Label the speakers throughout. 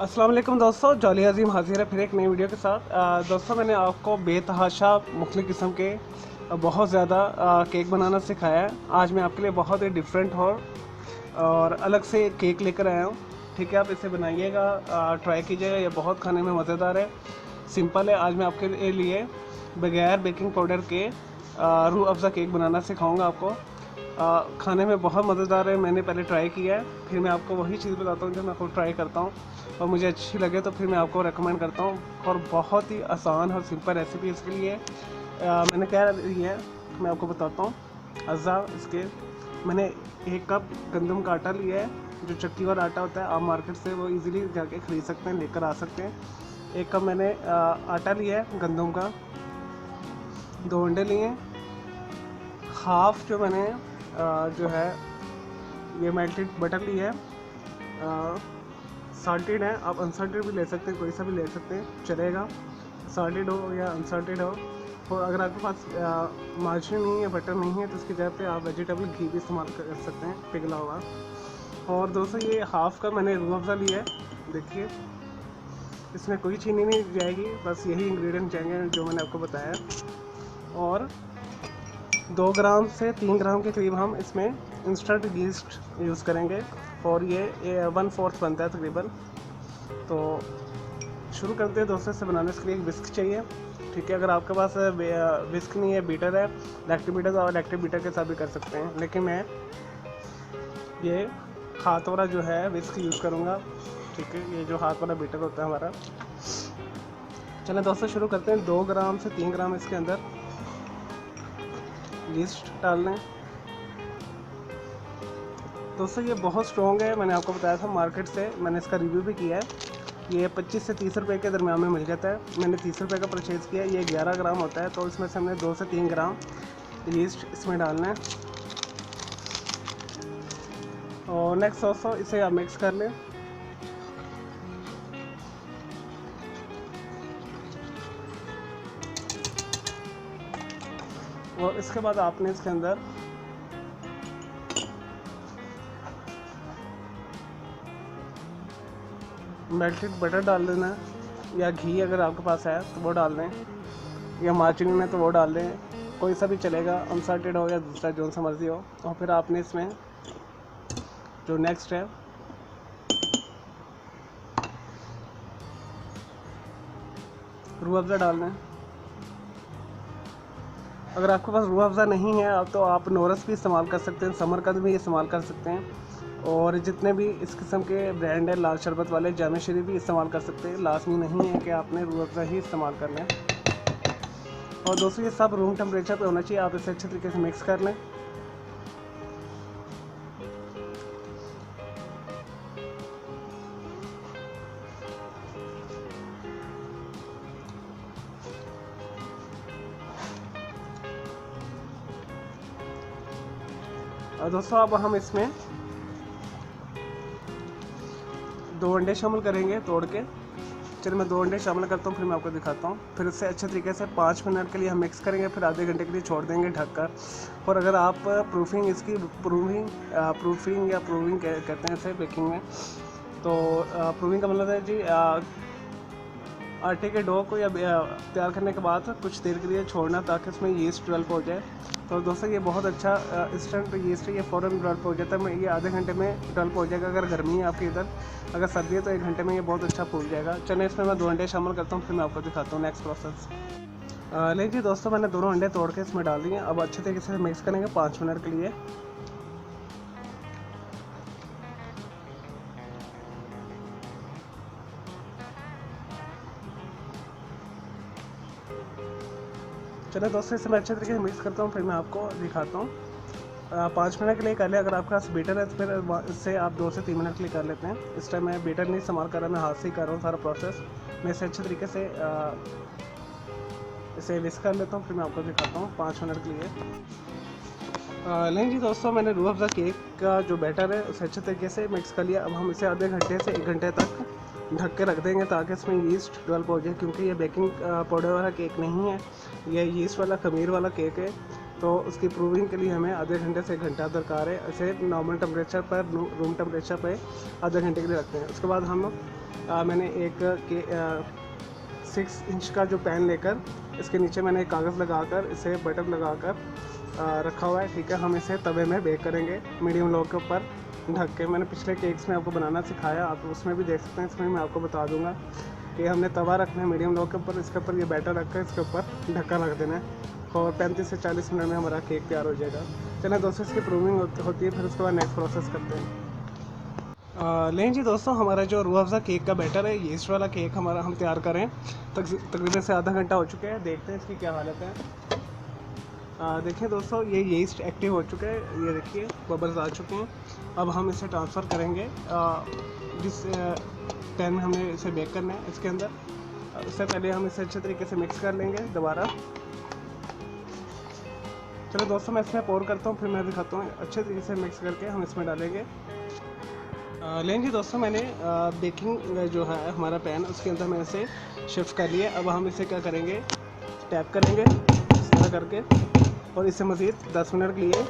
Speaker 1: अस्सलाम वालेकुम दोस्तों, जॉली अजीम हाजिर है फिर एक नई वीडियो के साथ। दोस्तों मैंने आपको बेतहाशा मुख्तलिफ़ किस्म के बहुत ज़्यादा केक बनाना सिखाया है। आज मैं आपके लिए बहुत ही डिफरेंट और अलग से केक लेकर आया हूँ। ठीक है, आप इसे बनाइएगा, ट्राई कीजिएगा, ये बहुत खाने में मज़ेदार है, सिंपल है। आज मैं आपके लिए बगैर बेकिंग पाउडर के रूह अफ़ज़ा केक बनाना सिखाऊंगा आपको। खाने में बहुत मज़ेदार है। मैंने पहले ट्राई किया है, फिर मैं आपको वही चीज़ बताता हूँ जो मैं खुद ट्राई करता हूँ और मुझे अच्छी लगे तो फिर मैं आपको रेकमेंड करता हूँ। और बहुत ही आसान और सिंपल रेसिपी इसके लिए मैंने क्या लिया है मैं आपको बताता हूँ। अज़ा इसके मैंने 1 कप गंदम का आटा लिया है, जो चक्की वाला आटा होता है। आप मार्केट से वो इजीली जाके ख़रीद सकते हैं, लेकर आ सकते हैं। 1 कप मैंने आटा लिया है गंदम का। 2 अंडे लिए, हाफ जो मैंने जो है ये मेल्टेड बटर लिया है। साल्टेड है, आप अनसाल्टेड भी ले सकते हैं, कोई सा भी ले सकते हैं, चलेगा। साल्टेड हो या अनसाल्टेड हो। और अगर आपके पास मार्जिन नहीं है, बटर नहीं है, तो उसकी जगह पे आप वेजिटेबल घी भी इस्तेमाल कर सकते हैं, पिघला हुआ। और दोस्तों ये हाफ़ का मैंने रूह अफ़ज़ा लिया है। देखिए इसमें कोई चीनी नहीं जाएगी, बस यही इंग्रेडिएंट जाएंगे जो मैंने आपको बताया। और 2 ग्राम से 3 ग्राम के करीब हम इसमें इंस्टेंट यीस्ट यूज़ करेंगे और ये 1/4 बनता है तकरीबन। तो शुरू करते हैं दोस्तों। इसे बनाने के लिए एक विस्क चाहिए। ठीक है, अगर आपके पास विस्क नहीं है, बीटर है, इलेक्ट्रिक बीटर, तो आप इलेक्ट्रिक बीटर के साथ भी कर सकते हैं, लेकिन मैं ये हाथ वाला जो है विस्क यूज़ करूँगा। ठीक है, ये जो हाथ वाला बीटर होता है हमारा। चलें दोस्तों शुरू करते हैं। 2 ग्राम से 3 ग्राम इसके अंदर यीस्ट डाल लें। दोस्तों ये बहुत स्ट्रॉन्ग है, मैंने आपको बताया था मार्केट से, मैंने इसका रिव्यू भी किया है। ये 25 से 30 रुपये के दरमियान में मिल जाता है। मैंने 30 रुपये का परचेज़ किया। ये 11 ग्राम होता है, तो इसमें से हमने 2 से 3 ग्राम यीस्ट इसमें डालना है। और नेक्स्ट दोस्तों इसे आप मिक्स कर लें। और इसके बाद आपने इसके अंदर मेल्टेड बटर डाल देना है, या घी अगर आपके पास है तो वो डाल दें, या मार्जिन है तो वो डाल दें, कोई सा भी चलेगा, अनसाल्टेड हो या दूसरा जो सा मर्ज़ी हो। और फिर आपने इसमें जो नेक्स्ट है रूह अफ़ज़ा डालना है। अगर आपके पास रूह अफ़ज़ा नहीं है तो आप नोरस भी इस्तेमाल कर सकते हैं, समरकंद भी इस्तेमाल कर सकते हैं। और जितने भी इस किस्म के ब्रांड है लाल शरबत वाले, जामे शरीफ भी इस्तेमाल कर सकते हैं। लाजमी नहीं है कि आपने रूह अफ़ज़ा ही इस्तेमाल कर लें। और दोस्तों ये सब रूम टेम्परेचर पे होना चाहिए। आप इसे अच्छे तरीके से मिक्स कर लें। और दोस्तों अब हम इसमें 2 अंडे शामिल करेंगे तोड़ के। चलिए मैं 2 अंडे शामिल करता हूँ, फिर मैं आपको दिखाता हूँ। फिर इससे अच्छे तरीके से 5 मिनट के लिए हम मिक्स करेंगे, फिर आधे घंटे के लिए छोड़ देंगे ढककर। और अगर आप प्रूफिंग या प्रूविंग कहते हैं इसे बेकिंग में, तो प्रूविंग का मतलब है जी आटे के डो को या तैयार करने के बाद कुछ देर के लिए छोड़ना, ताकि उसमें यीस्ट डेवलप हो जाए। तो दोस्तों ये बहुत अच्छा इंस्टेंट यीस्ट है, ये फ़ौरन डेवलप हो जाता है। ये आधे घंटे में डेवलप हो जाएगा अगर गर्मी है आपके इधर। अगर सर्दी है तो 1 घंटे में ये बहुत अच्छा फूल जाएगा। चलिए इसमें मैं 2 अंडे शामिल करता हूँ, फिर मैं आपको दिखाता हूँ नेक्स्ट प्रोसेस। लीजिए दोस्तों, मैंने दोनों अंडे तोड़ के इसमें डाल दिए। अब अच्छे तरीके से मिक्स करेंगे 5 मिनट के लिए। चलो दोस्तों इसे मैं अच्छे तरीके से मिक्स करता हूँ, फिर मैं आपको दिखाता हूँ। 5 मिनट के लिए कर लिया। अगर आपके पास बीटर है तो फिर इससे आप 2 से 3 मिनट के लिए कर लेते हैं। इस टाइम मैं बीटर नहीं इस्तेमाल कर रहा, मैं हाथ से ही कर रहा हूँ सारा प्रोसेस। मैं इसे अच्छे तरीके से इसे विस्क कर लेता हूँ, फिर मैं आपको दिखाता हूँ 5 मिनट के लिए। नहीं जी दोस्तों, मैंने रूह अफ़ज़ा केक का जो बैटर है उसे अच्छे तरीके से मिक्स कर लिया। अब हम इसे आधे घंटे से 1 घंटे तक ढक के रख देंगे, ताकि इसमें यीस्ट डेवलप हो जाए, क्योंकि ये बेकिंग पाउडर वाला केक नहीं है, ये यीस्ट वाला खमीर वाला केक है। तो उसकी प्रूविंग के लिए हमें आधे घंटे से 1 घंटा दरकार है। इसे नॉर्मल टेम्परेचर पर, रूम टेम्परेचर पर आधे घंटे के लिए रखते हैं। उसके बाद मैंने एक 6 इंच का जो पैन लेकर इसके नीचे मैंने एक कागज़ लगाकर इसे बटर लगाकर रखा हुआ है। ठीक है, हम इसे तवे में बेक करेंगे मीडियम लो के ऊपर ढक के। मैंने पिछले केक्स में आपको बनाना सिखाया, आप उसमें भी देख सकते हैं। इसमें मैं आपको बता दूंगा कि हमने तवा रखना है मीडियम लो के ऊपर, इसके ऊपर ये बैटर रख कर इसके ऊपर ढक्कन रख देना है और 35 से 40 मिनट में हमारा केक तैयार हो जाएगा। चलिए दोस्तों, इसकी प्रूविंग होती है, फिर उसके बाद नेक्स्ट प्रोसेस करते हैं। लें जी दोस्तों, हमारा जो रूह अफ़ज़ा केक का बैटर है, यीस्ट वाला केक हमारा हम तैयार करें तकरीबन से आधा घंटा हो चुका है। देखते हैं इसकी क्या हालत है। देखिए दोस्तों, ये यीस्ट एक्टिव हो चुका है, ये देखिए बबल्स आ चुके हैं। अब हम इसे ट्रांसफ़र करेंगे जिस पैन में हमने इसे बेक करना है इसके अंदर। उससे पहले हम इसे अच्छे तरीके से मिक्स कर लेंगे दोबारा। चलो दोस्तों, मैं इसमें पोर करता हूँ, फिर मैं दिखाता हूँ। अच्छे तरीके से मिक्स करके हम इसमें डालेंगे। लेंगे दोस्तों, मैंने बेकिंग जो है हमारा पैन, उसके अंदर मैंने इसे शिफ्ट कर लिया। अब हम इसे क्या करेंगे, टैप करेंगे इस तरह करके और इसे मज़ीद 10 मिनट के लिए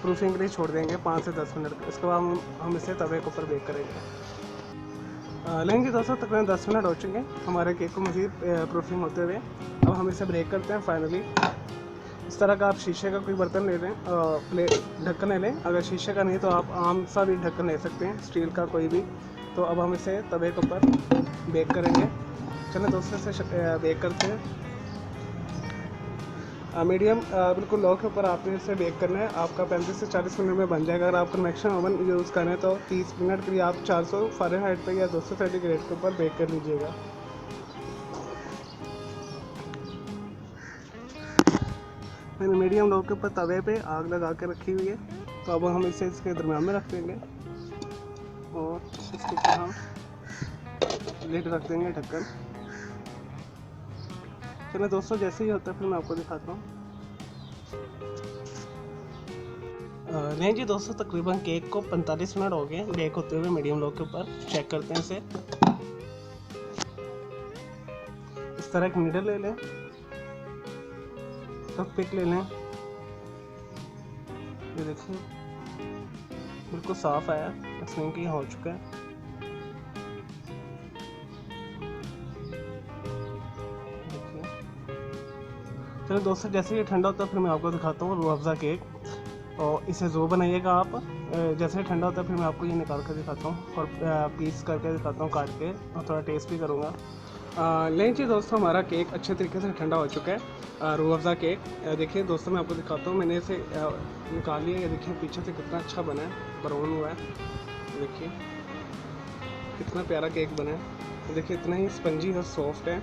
Speaker 1: प्रूफिंग के लिए छोड़ देंगे, 5 से 10 मिनट। इसके बाद हम इसे तवे के ऊपर बेक करेंगे। लेंगे दोस्तों, तकरीबन 10 मिनट हो चुके हैं हमारे केक को मज़ीद प्रूफिंग होते हुए। अब हम इसे ब्रेक करते हैं फाइनली। इस तरह का आप शीशे का कोई बर्तन ले लें, प्लेट ढक्कन ले लें। अगर शीशे का नहीं तो आप आम सा भी ढक्कन ले सकते हैं, स्टील का कोई भी। तो अब हम इसे तवे के ऊपर बेक करेंगे। चलें दोस्तों, इसे बेक करते हैं। मीडियम बिल्कुल लो के ऊपर आपने इसे बेक करना है। आपका 35 से 40 मिनट में बन जाएगा। अगर आप कन्वेक्शन ओवन यूज़ करें तो 30 मिनट के लिए आप 400 फ़ारेनहाइट पे या 200 सेंटीग्रेड के ऊपर बेक कर लीजिएगा। मैंने मीडियम लो के ऊपर तवे पे आग लगा के रखी हुई है। तो अब हम इसे इसके दरम्यान में रख देंगे और इसके ऊपर हम लिड रख देंगे, ढक्कन। चलिए दोस्तों, जैसे ही होता है फिर मैं आपको दिखाता हूँ। नहीं जी दोस्तों, तकरीबन केक को 45 मिनट हो गए बेक होते हुए मीडियम लो के ऊपर। चेक करते हैं इसे। इस तरह एक नीडल ले लें, टूथपिक ले लें। ये देखिए बिल्कुल साफ आया, इसमें कि हो चुका है। देखिए, चलो दोस्तों, जैसे ये ठंडा होता है फिर मैं आपको दिखाता हूँ रूह अफ़ज़ा केक। और इसे ज़रूर बनाइएगा आप। जैसे ठंडा होता है फिर मैं आपको ये निकाल कर दिखाता हूँ और पीस करके दिखाता हूँ, काट के, और थोड़ा टेस्ट भी करूँगा। लेकिन जी दोस्तों, हमारा केक अच्छे तरीके से ठंडा हो चुका है, रूह अफ़ज़ा केक। देखिए दोस्तों, मैं आपको दिखाता हूँ। मैंने इसे निकाल लिया। ये देखिए पीछे से कितना अच्छा बना है, ब्राउन हुआ है। देखिए कितना प्यारा केक बना है। देखिए इतना ही स्पंजी और सॉफ्ट है।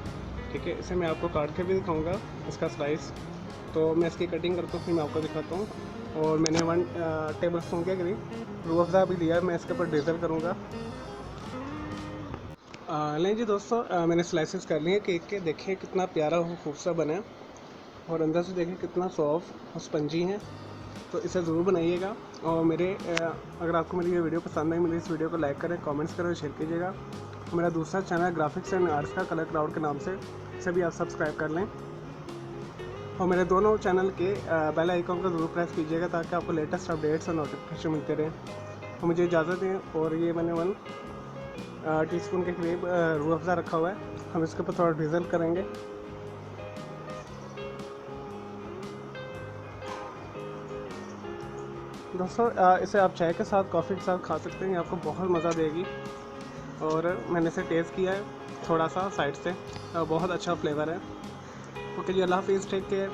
Speaker 1: ठीक है, इसे मैं आपको काट के भी दिखाऊँगा, इसका स्लाइस। तो मैं इसकी कटिंग करता हूँ, फिर मैं आपको दिखाता हूँ। और मैंने 1 टेबल स्पून के करीब रूह अफ़ज़ा भी लिया है, मैं इसके ऊपर ड्रिज़ल करूँगा। नहीं जी दोस्तों, मैंने स्लाइसेस कर लिए केक के। देखिए कितना प्यारा और खूबसूरत बना है और अंदर से देखिए कितना सॉफ्ट और स्पंजी है। तो इसे ज़रूर बनाइएगा। और अगर आपको मेरी ये वीडियो पसंद आई, मेरी इस वीडियो को लाइक करें, कमेंट्स करें और शेयर कीजिएगा। और मेरा दूसरा चैनल ग्राफिक्स एंड आर्ट्स का कलर क्राउड के नाम से, इसे भी आप सब्सक्राइब कर लें। और मेरे दोनों चैनल के बेल आइकन को ज़रूर प्रेस कीजिएगा ताकि आपको लेटेस्ट अपडेट्स और नोटिफिकेशन मिलते रहें। तो मुझे इजाज़त दें। और ये मैंने 1 टीस्पून के करीब रूह अफ़ज़ा रखा हुआ है, हम इसके ऊपर थोड़ा ड्रिज़ल करेंगे। दोस्तों, इसे आप चाय के साथ, कॉफ़ी के साथ खा सकते हैं, आपको बहुत मज़ा देगी। और मैंने इसे टेस्ट किया है थोड़ा सा साइड से, बहुत अच्छा फ्लेवर है। ओके जी, अल्लाह हाफ़िज़, टेक केयर।